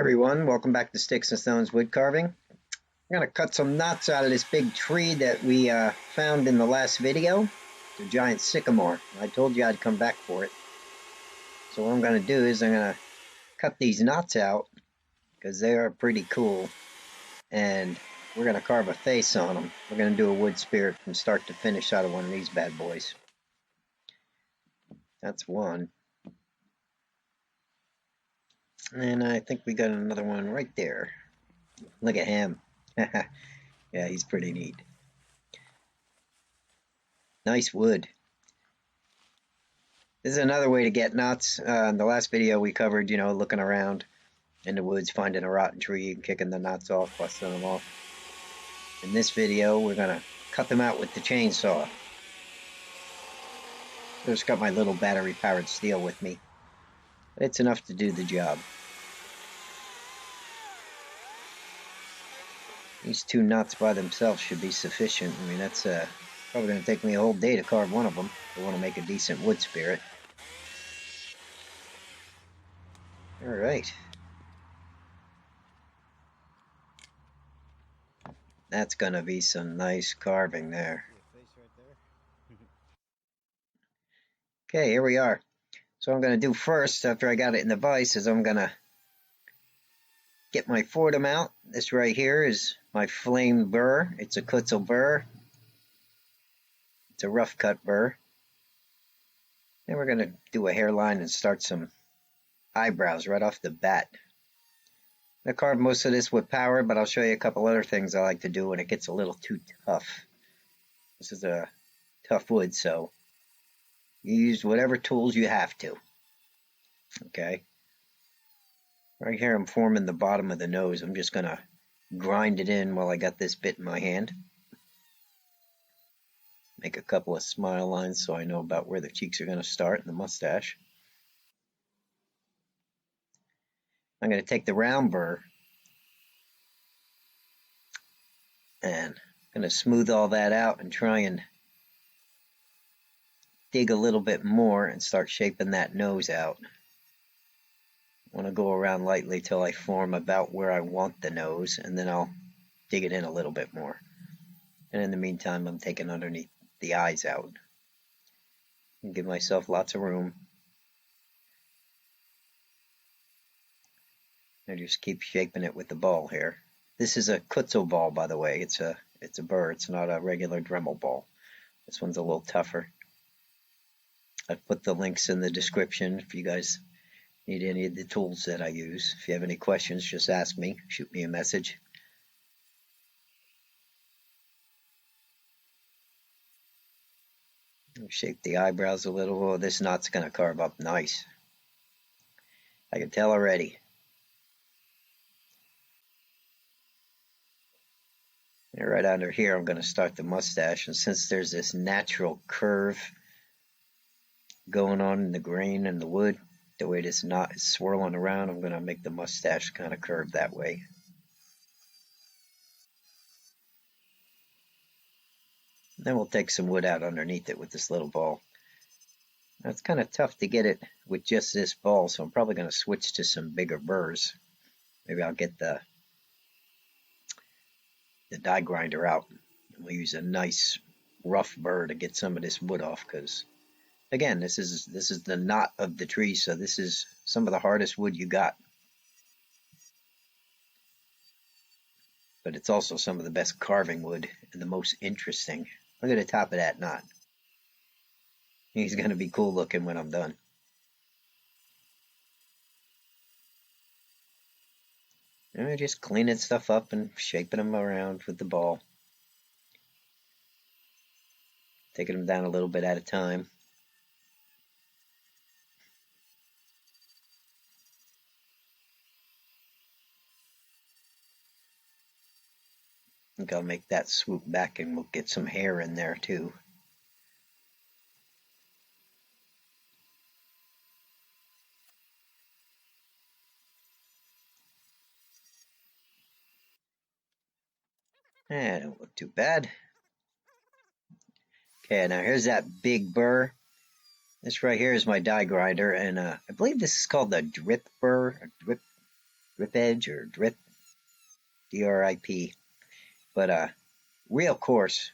Everyone, welcome back to Sticks and Stones Wood Carving. I'm going to cut some knots out of this big tree that we found in the last video. It's a giant sycamore. I told you I'd come back for it. So what I'm going to do is I'm going to cut these knots out because they are pretty cool. And we're going to carve a face on them. We're going to do a wood spirit from start to finish out of one of these bad boys. That's one. And I think we got another one right there. Look at him. Yeah, he's pretty neat. Nice wood. This is another way to get knots. In the last video we covered, looking around in the woods, finding a rotten tree, and kicking the knots off, busting them off. In this video, we're going to cut them out with the chainsaw. Just got my little battery-powered steel with me. But it's enough to do the job. These two knots by themselves should be sufficient. I mean, that's probably going to take me a whole day to carve one of them if I want to make a decent wood spirit. Alright. That's going to be some nice carving there. Okay, here we are. So what I'm going to do first, after I got it in the vise, is I'm going to get my Fordom out. This right here is my flame burr. It's a Kutzall burr. It's a rough cut burr. Then we're going to do a hairline and start some eyebrows right off the bat. I'm going to carve most of this with power, but I'll show you a couple other things I like to do when it gets a little too tough. This is a tough wood, so you use whatever tools you have to. Okay. Right here I'm forming the bottom of the nose. I'm just going to grind it in while I got this bit in my hand. Make a couple of smile lines so I know about where the cheeks are going to start and the mustache. I'm going to take the round burr and I'm going to smooth all that out and try and dig a little bit more and start shaping that nose out. I want to go around lightly till I form about where I want the nose, and then I'll dig it in a little bit more. And in the meantime, I'm taking underneath the eyes out. And give myself lots of room. I just keep shaping it with the ball here. This is a Kutzall ball, by the way. It's a burr. It's not a regular Dremel ball. This one's a little tougher. I've put the links in the description if you guys need any of the tools that I use. If you have any questions, just ask me. Shoot me a message. Shape the eyebrows a little. Oh, this knot's going to carve up nice. I can tell already. And right under here, I'm going to start the mustache. And since there's this natural curve going on in the grain and the wood, the way this knot is swirling around, I'm going to make the mustache kind of curve that way. And then we'll take some wood out underneath it with this little ball. Now, it's kind of tough to get it with just this ball, so I'm probably going to switch to some bigger burrs. Maybe I'll get the die grinder out. We'll use a nice rough burr to get some of this wood off, because again, this is the knot of the tree, so this is some of the hardest wood you got. But it's also some of the best carving wood and the most interesting. Look at the top of that knot. He's going to be cool looking when I'm done. And I'm just cleaning stuff up and shaping them around with the ball. Taking them down a little bit at a time. I think I'll make that swoop back and we'll get some hair in there too. Don't look too bad. Okay, now here's that big burr. This right here is my die grinder, and I believe this is called the drip burr. drip edge or drip, D-R-I-P, but real coarse.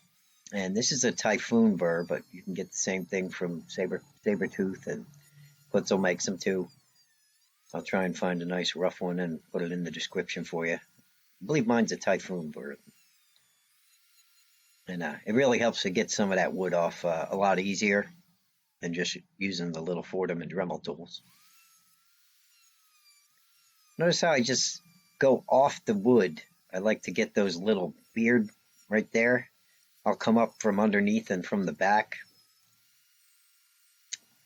And this is a typhoon burr, but you can get the same thing from Sabertooth, and Kutzall makes them too. I'll try and find a nice rough one and put it in the description for you. I believe mine's a typhoon burr. And it really helps to get some of that wood off a lot easier than just using the little Fordom and Dremel tools. Notice how I just go off the wood. I like to get those little beard right there. I'll come up from underneath and from the back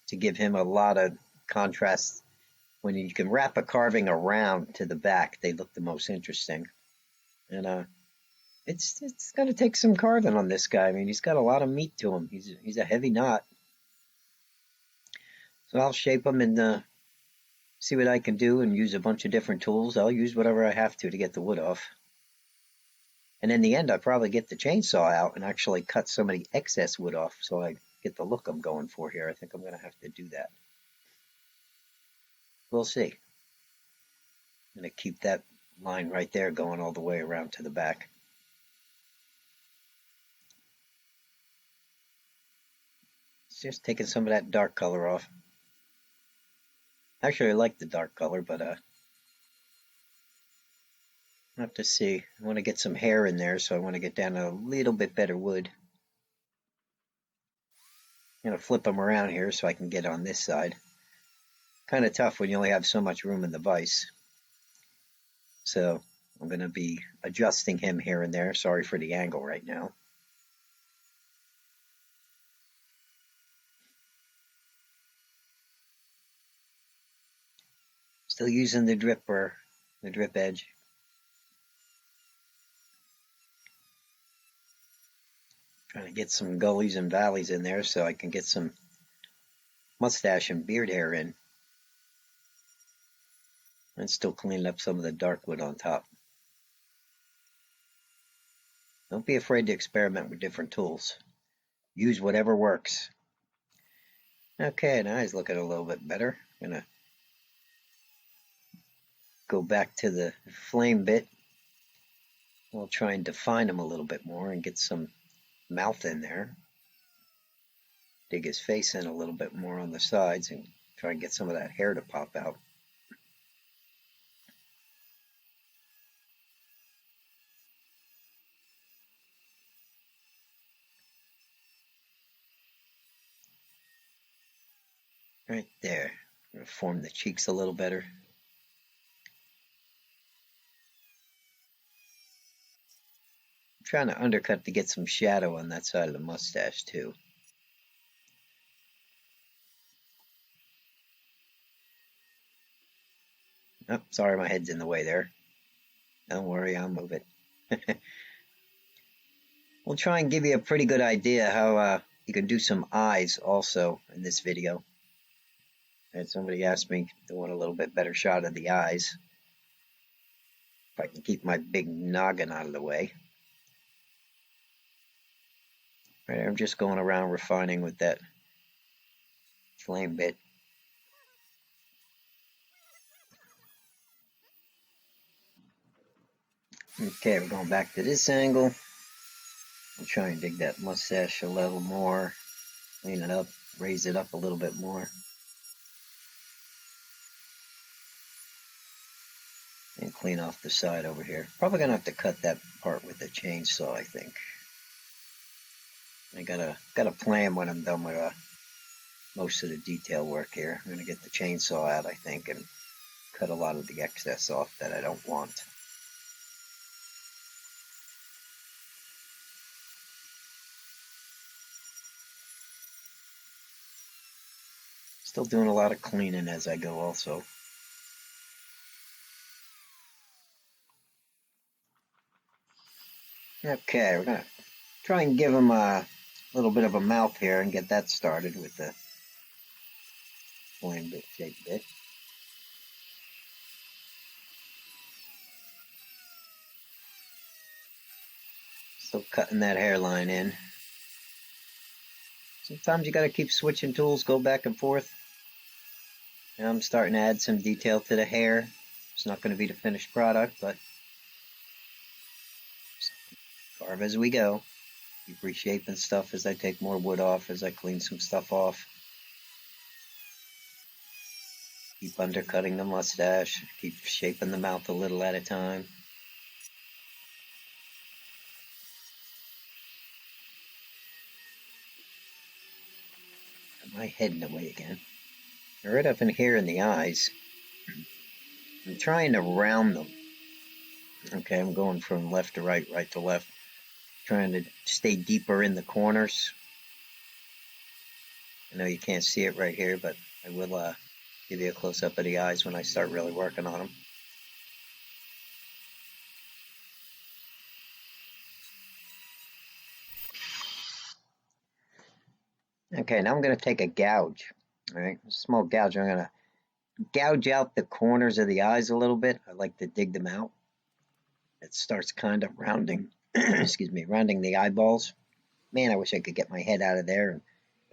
to give him a lot of contrast. When you can wrap a carving around to the back, they look the most interesting. And it's going to take some carving on this guy. I mean, he's got a lot of meat to him. He's a heavy knot. So I'll shape him and see what I can do and use a bunch of different tools. I'll use whatever I have to get the wood off. And in the end, I'll probably get the chainsaw out and actually cut some of the excess wood off so I get the look I'm going for here. I think I'm going to have to do that. We'll see. I'm going to keep that line right there going all the way around to the back. It's just taking some of that dark color off. Actually, I like the dark color, but I'll have to see. I want to get some hair in there, so I want to get down a little bit better wood. I'm going to flip them around here so I can get on this side. Kind of tough when you only have so much room in the vise. So I'm going to be adjusting him here and there. Sorry for the angle right now. Still using the dripper, the drip edge. Trying to get some gullies and valleys in there so I can get some mustache and beard hair in. And still cleaning up some of the dark wood on top. Don't be afraid to experiment with different tools. Use whatever works. Okay, now he's looking a little bit better. I'm going to go back to the flame bit. We'll try and define him a little bit more and get some mouth in there. Dig his face in a little bit more on the sides and try and get some of that hair to pop out. Right there. I'm going to form the cheeks a little better. I'm trying to undercut to get some shadow on that side of the mustache too. Oh, sorry, my head's in the way there. Don't worry, I'll move it. We'll try and give you a pretty good idea how you can do some eyes also in this video. And somebody asked me to want a little bit better shot of the eyes. If I can keep my big noggin out of the way. Right, I'm just going around refining with that flame bit. Okay, we're going back to this angle. I'll try and dig that mustache a little more. Clean it up, raise it up a little bit more. And clean off the side over here. Probably gonna have to cut that part with the chainsaw, I think. I got a plan when I'm done with most of the detail work here. I'm gonna get the chainsaw out, I think, and cut a lot of the excess off that I don't want. Still doing a lot of cleaning as I go also. Okay, we're gonna try and give him a little bit of a mouth here and get that started with the flame bit shaped bit. Still cutting that hairline in. Sometimes you gotta keep switching tools, go back and forth. Now I'm starting to add some detail to the hair. It's not going to be the finished product, but carve as we go. Keep reshaping stuff as I take more wood off, as I clean some stuff off. Keep undercutting the mustache. Keep shaping the mouth a little at a time. Got my head in the way again. Right up in here in the eyes, I'm trying to round them. Okay, I'm going from left to right, right to left. Trying to stay deeper in the corners. I know you can't see it right here, but I will give you a close-up of the eyes when I start really working on them. Okay, now I'm going to take a gouge. All right, a small gouge. I'm going to gouge out the corners of the eyes a little bit. I like to dig them out. It starts kind of rounding, excuse me, rounding the eyeballs. Man, I wish I could get my head out of there.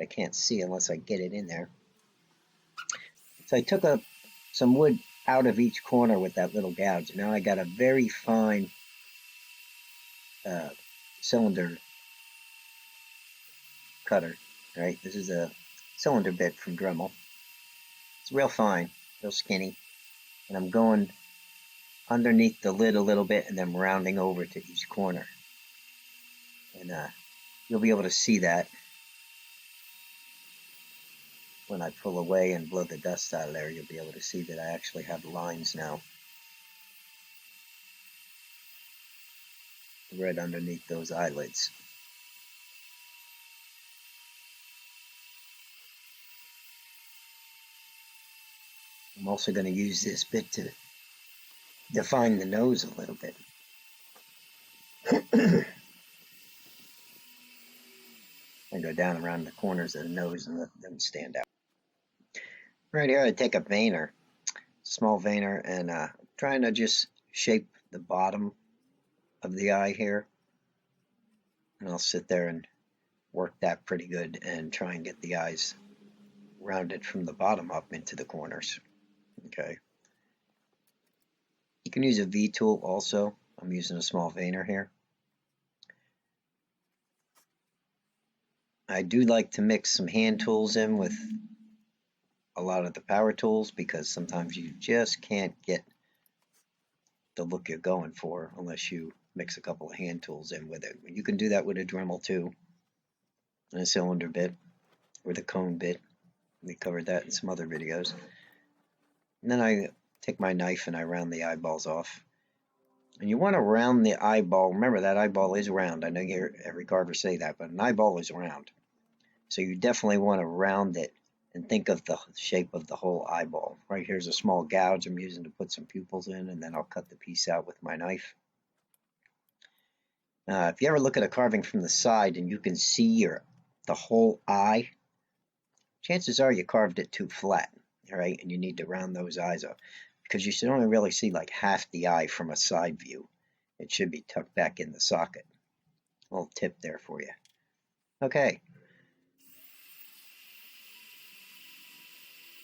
I can't see unless I get it in there. So I took some wood out of each corner with that little gouge. Now I got a very fine cylinder cutter. Right, this is a cylinder bit from Dremel. It's real fine, real skinny, and I'm going underneath the lid a little bit and then rounding over to each corner. And you'll be able to see that when I pull away and blow the dust out of there. You'll be able to see that I actually have lines now right underneath those eyelids. I'm also going to use this bit to define the nose a little bit. I go down around the corners of the nose and let them stand out. Right here I take a veiner, small veiner, and trying to just shape the bottom of the eye here. And I'll sit there and work that pretty good and try and get the eyes rounded from the bottom up into the corners. Okay. You can use a V tool also. I'm using a small veiner here. I do like to mix some hand tools in with a lot of the power tools because sometimes you just can't get the look you're going for unless you mix a couple of hand tools in with it. You can do that with a Dremel too, and a cylinder bit, or the cone bit. We covered that in some other videos. And then I take my knife and I round the eyeballs off. And you want to round the eyeball. Remember, that eyeball is round. I know you hear every carver say that, but an eyeball is round. So you definitely want to round it and think of the shape of the whole eyeball. Right here's a small gouge I'm using to put some pupils in, and then I'll cut the piece out with my knife. If you ever look at a carving from the side and you can see the whole eye, chances are you carved it too flat, all right? And you need to round those eyes up because you should only really see like half the eye from a side view. It should be tucked back in the socket. A little tip there for you. Okay.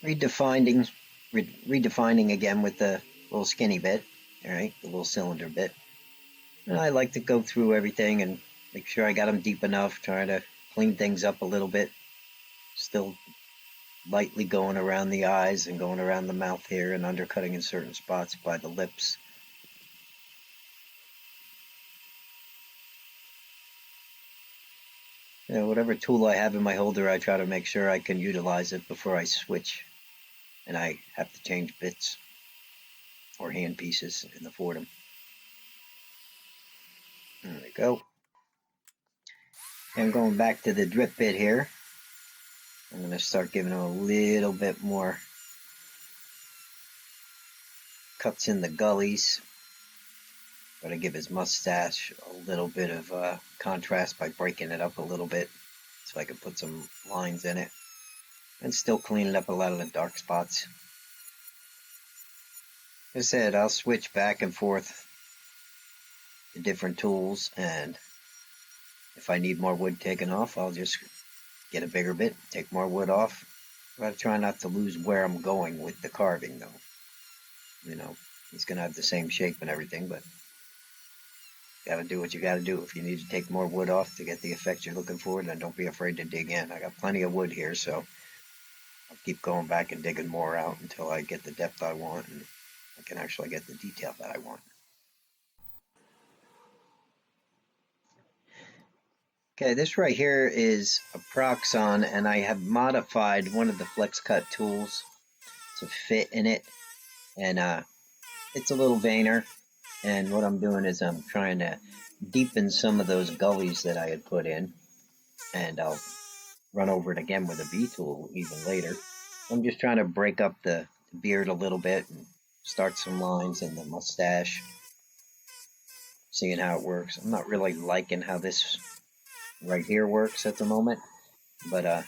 Redefining again with the little skinny bit, all right, the little cylinder bit. And I like to go through everything and make sure I got them deep enough, trying to clean things up a little bit. Still lightly going around the eyes and going around the mouth here and undercutting in certain spots by the lips. You know, whatever tool I have in my holder, I try to make sure I can utilize it before I switch and I have to change bits or hand pieces in the Fordom. There we go. And going back to the drip bit here, I'm going to start giving him a little bit more cuts in the gullies. Try to give his mustache a little bit of contrast by breaking it up a little bit so I can put some lines in it and still cleaning up a lot of the dark spots. As I said, I'll switch back and forth to different tools, and if I need more wood taken off, I'll just get a bigger bit, take more wood off. I try not to lose where I'm going with the carving though, you know. It's going to have the same shape and everything, but got to do what you got to do. If you need to take more wood off to get the effect you're looking for, then don't be afraid to dig in. I got plenty of wood here, so I'll keep going back and digging more out until I get the depth I want and I can actually get the detail that I want. Okay, this right here is a proxon, and I have modified one of the flex cut tools to fit in it, and it's a little vainer, and what I'm doing is I'm trying to deepen some of those gullies that I had put in, and I'll run over it again with a V-tool even later. I'm just trying to break up the beard a little bit and start some lines in the mustache, seeing how it works. I'm not really liking how this right here works at the moment, but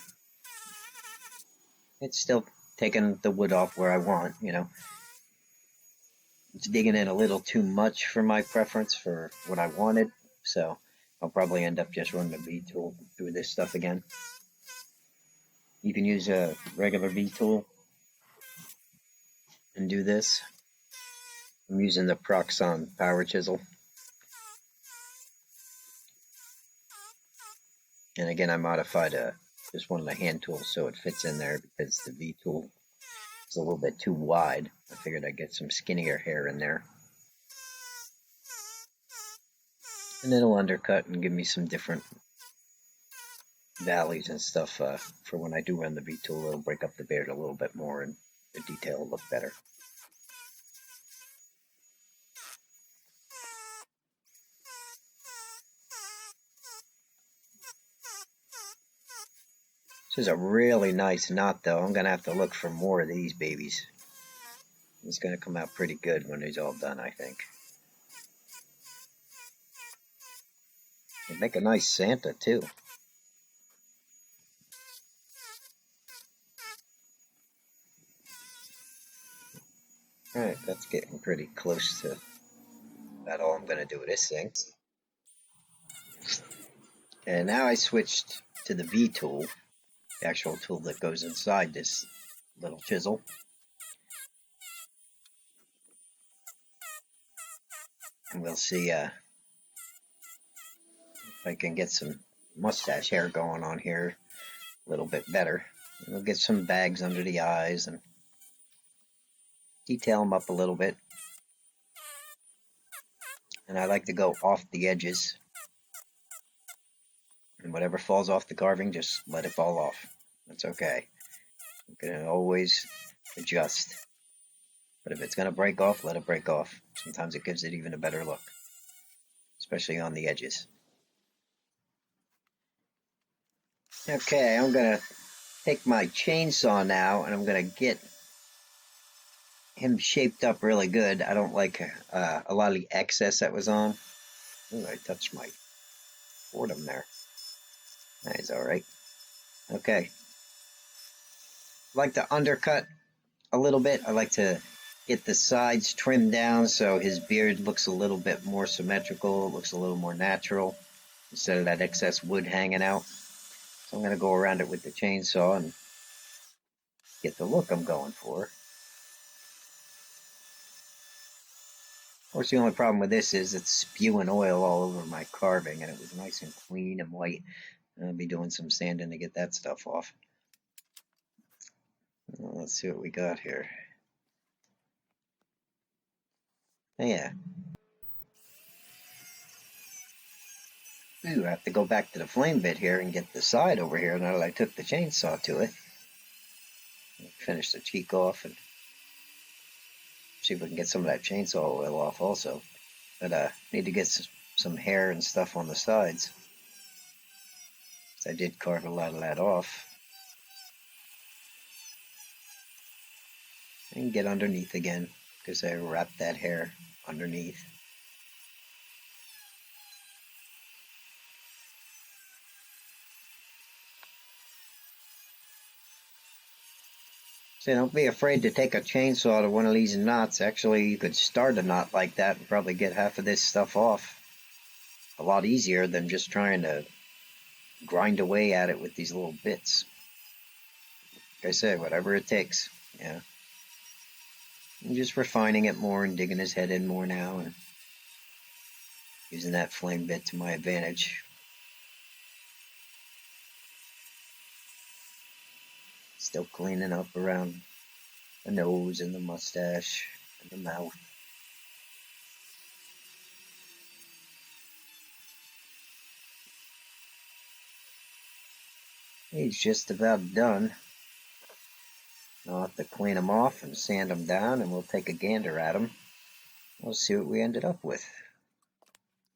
it's still taking the wood off where I want, you know. It's digging in a little too much for my preference for what I wanted, so I'll probably end up just running a V-tool through this stuff again. You can use a regular V-tool and do this. I'm using the Proxon power chisel. And again, I modified just one of the hand tools so it fits in there because the V-tool is a little bit too wide. I figured I'd get some skinnier hair in there. And it'll undercut and give me some different valleys and stuff for when I do run the V-tool. It'll break up the beard a little bit more and the detail will look better. This is a really nice knot though. I'm going to have to look for more of these babies. It's going to come out pretty good when it's all done, I think. They make a nice Santa too. Alright, that's getting pretty close to about all I'm going to do with this thing. And now I switched to the V-tool, the actual tool that goes inside this little chisel. And we'll see if I can get some mustache hair going on here a little bit better. And we'll get some bags under the eyes and detail them up a little bit. And I like to go off the edges. And whatever falls off the carving, just let it fall off. That's okay. You can always adjust. But if it's going to break off, let it break off. Sometimes it gives it even a better look, especially on the edges. Okay, I'm going to take my chainsaw now, and I'm going to get him shaped up really good. I don't like a lot of the excess that was on. Ooh, I touched my Fordom there. That's all right. Okay. I like to undercut a little bit. I like to get the sides trimmed down so his beard looks a little bit more symmetrical. It looks a little more natural instead of that excess wood hanging out. So I'm going to go around it with the chainsaw and get the look I'm going for. Of course, the only problem with this is it's spewing oil all over my carving, and it was nice and clean and white. I'll be doing some sanding to get that stuff off. Well, let's see what we got here. Yeah. Ooh, I have to go back to the flame bit here and get the side over here now that I took the chainsaw to it. Finish the cheek off and see if we can get some of that chainsaw oil off also. But need to get some hair and stuff on the sides. I did carve a lot of that off. And get underneath again, because I wrapped that hair underneath. So don't be afraid to take a chainsaw to one of these knots. Actually, you could start a knot like that and probably get half of this stuff off a lot easier than just trying to grind away at it with these little bits. Like I said, whatever it takes, yeah. I'm just refining it more and digging his head in more now and using that flame bit to my advantage. Still cleaning up around the nose and the mustache and the mouth. He's just about done. I'll have to clean him off and sand him down, and we'll take a gander at him. We'll see what we ended up with.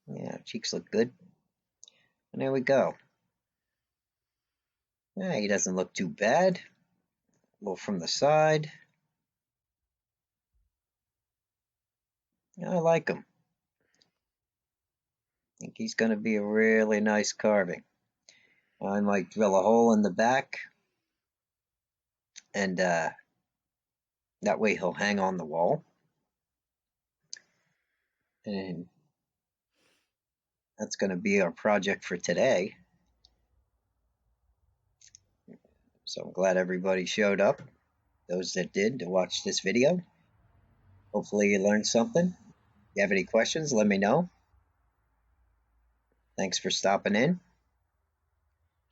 Yeah, cheeks look good. And there we go. Yeah, he doesn't look too bad. A little from the side. I like him. I think he's going to be a really nice carving. I might drill a hole in the back, and that way he'll hang on the wall. And that's going to be our project for today. So I'm glad everybody showed up, those that did, to watch this video. Hopefully you learned something. If you have any questions, let me know. Thanks for stopping in.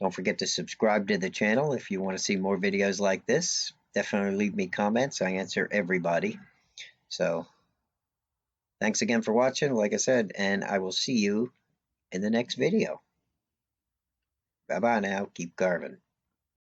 Don't forget to subscribe to the channel if you want to see more videos like this. Definitely leave me comments. I answer everybody. So thanks again for watching, like I said, and I will see you in the next video. Bye-bye now. Keep carving.